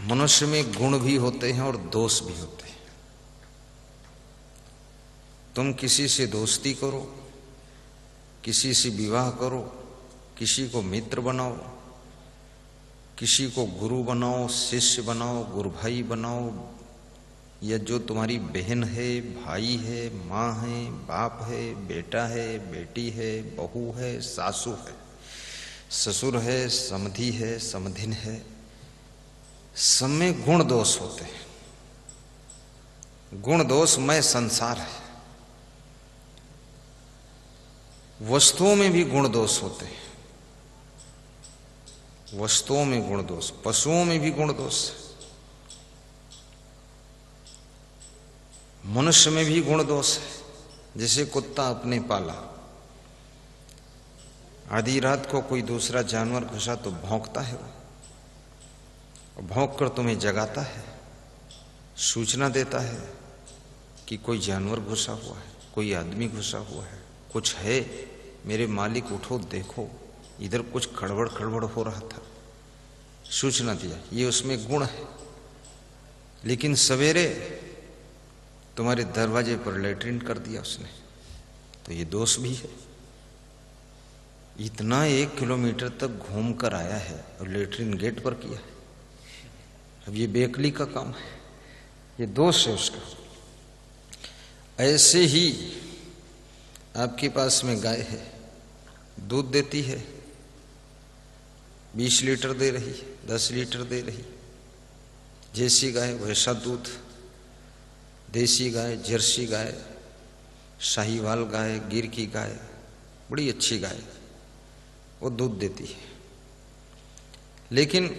मनुष्य में गुण भी होते हैं और दोष भी होते हैं। तुम किसी से दोस्ती करो, किसी से विवाह करो, किसी को मित्र बनाओ, किसी को गुरु बनाओ, शिष्य बनाओ, गुरु भाई बनाओ, या जो तुम्हारी बहन है, भाई है, माँ है, बाप है, बेटा है, बेटी है, बहू है, सासू है, ससुर है, समधी है, समधिन है, सब में गुण दोष होते हैं। गुण दोषमय संसार है। वस्तुओं में भी गुण दोष होते हैं। वस्तुओं में गुण दोष, पशुओं में भी गुण दोष है, मनुष्य में भी गुण दोष है। जैसे कुत्ता अपने पाला, आधी रात को कोई दूसरा जानवर घुसा तो भौंकता है, वो भौंक कर तुम्हें जगाता है, सूचना देता है कि कोई जानवर घुसा हुआ है, कोई आदमी घुसा हुआ है, कुछ है, मेरे मालिक उठो देखो, इधर कुछ खड़बड़ खड़बड़ हो रहा था, सूचना दिया। ये उसमें गुण है। लेकिन सवेरे तुम्हारे दरवाजे पर लैट्रिन कर दिया उसने, तो ये दोष भी है। इतना 1 किलोमीटर तक घूम कर आया है और लैट्रिन गेट पर किया है। अब ये बेअक्ली का काम है, ये दोष है उसका। ऐसे ही आपके पास में गाय है, दूध देती है, 20 लीटर दे रही, 10 लीटर दे रही। जैसी गाय वैसा दूध। देसी गाय, जर्सी गाय, शाहीवाल गाय, गिर की गाय, बड़ी अच्छी गाय, वो दूध देती है। लेकिन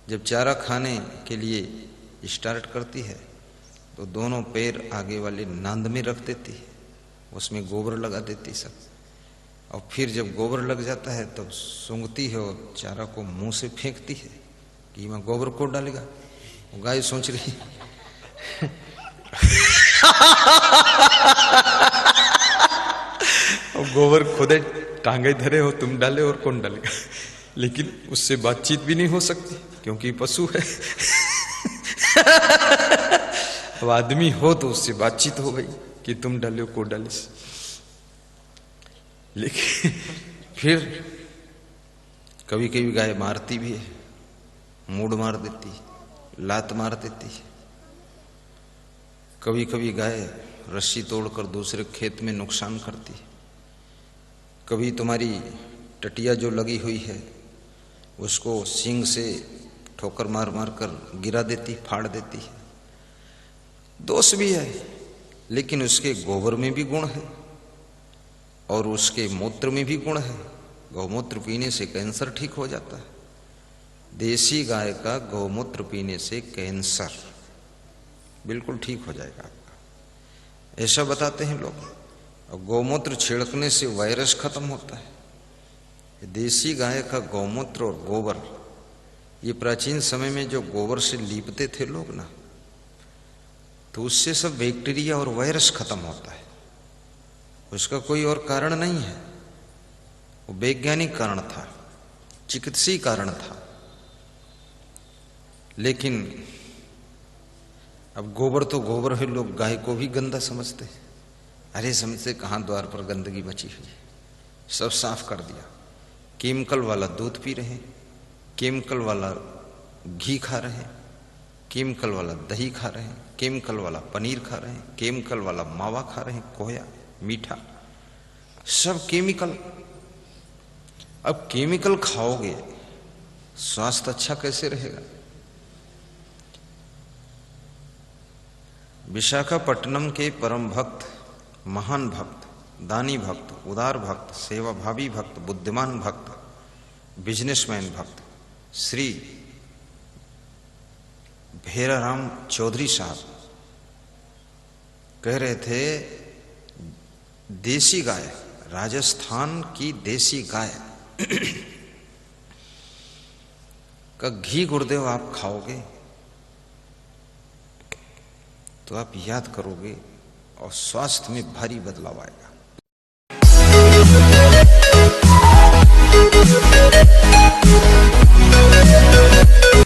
जब चारा खाने के लिए स्टार्ट करती है तो दोनों पैर आगे वाले नांद में रख देती है, उसमें गोबर लगा देती सब। और फिर जब गोबर लग जाता है तब सूंघती है और चारा को मुंह से फेंकती है कि मैं गोबर को डालेगा। वो गाय सोच रही और गोबर खुदे टांगे धरे हो, तुम डाले और कौन डालेगा। लेकिन उससे बातचीत भी नहीं हो सकती क्योंकि पशु है। अब आदमी हो तो उससे बातचीत हो गई कि तुम डाले हो, को डाले। लेकिन फिर कभी कभी गाय मारती भी है, मूड मार देती है, लात मार देती है। कभी कभी गाय रस्सी तोड़कर दूसरे खेत में नुकसान करती है। कभी तुम्हारी टटिया जो लगी हुई है उसको सींग से ठोकर मार मार कर गिरा देती, फाड़ देती है। दोष भी है, लेकिन उसके गोबर में भी गुण है और उसके मूत्र में भी गुण है। गौमूत्र पीने से कैंसर ठीक हो जाता है। देसी गाय का गौमूत्र पीने से कैंसर बिल्कुल ठीक हो जाएगा आपका, ऐसा बताते हैं लोग। और गौमूत्र छिड़कने से वायरस खत्म होता है। देसी गाय का गौमूत्र और गोबर, ये प्राचीन समय में जो गोबर से लीपते थे लोग ना, तो उससे सब बैक्टीरिया और वायरस खत्म होता है। उसका कोई और कारण नहीं है, वो वैज्ञानिक कारण था, चिकित्सीय कारण था। लेकिन अब गोबर तो गोबर है, लोग गाय को भी गंदा समझते। अरे समझते कहाँ द्वार पर गंदगी बची हुई है, सब साफ कर दिया। केमिकल वाला दूध पी रहे हैं, केमिकल वाला घी खा रहे हैं, केमिकल वाला दही खा रहे हैं, केमिकल वाला पनीर खा रहे हैं, केमिकल वाला मावा खा रहे हैं, खोया, मीठा, सब केमिकल। अब केमिकल खाओगे, स्वास्थ्य अच्छा कैसे रहेगा। विशाखापट्टनम के परम भक्त, महान भक्त, दानी भक्त, उदार भक्त, सेवाभावी भक्त, बुद्धिमान भक्त, बिजनेसमैन भक्त श्री भेराराम चौधरी साहब कह रहे थे, देसी गाय, राजस्थान की देसी गाय का घी गुरुदेव आप खाओगे तो आप याद करोगे और स्वास्थ्य में भारी बदलाव आएगा।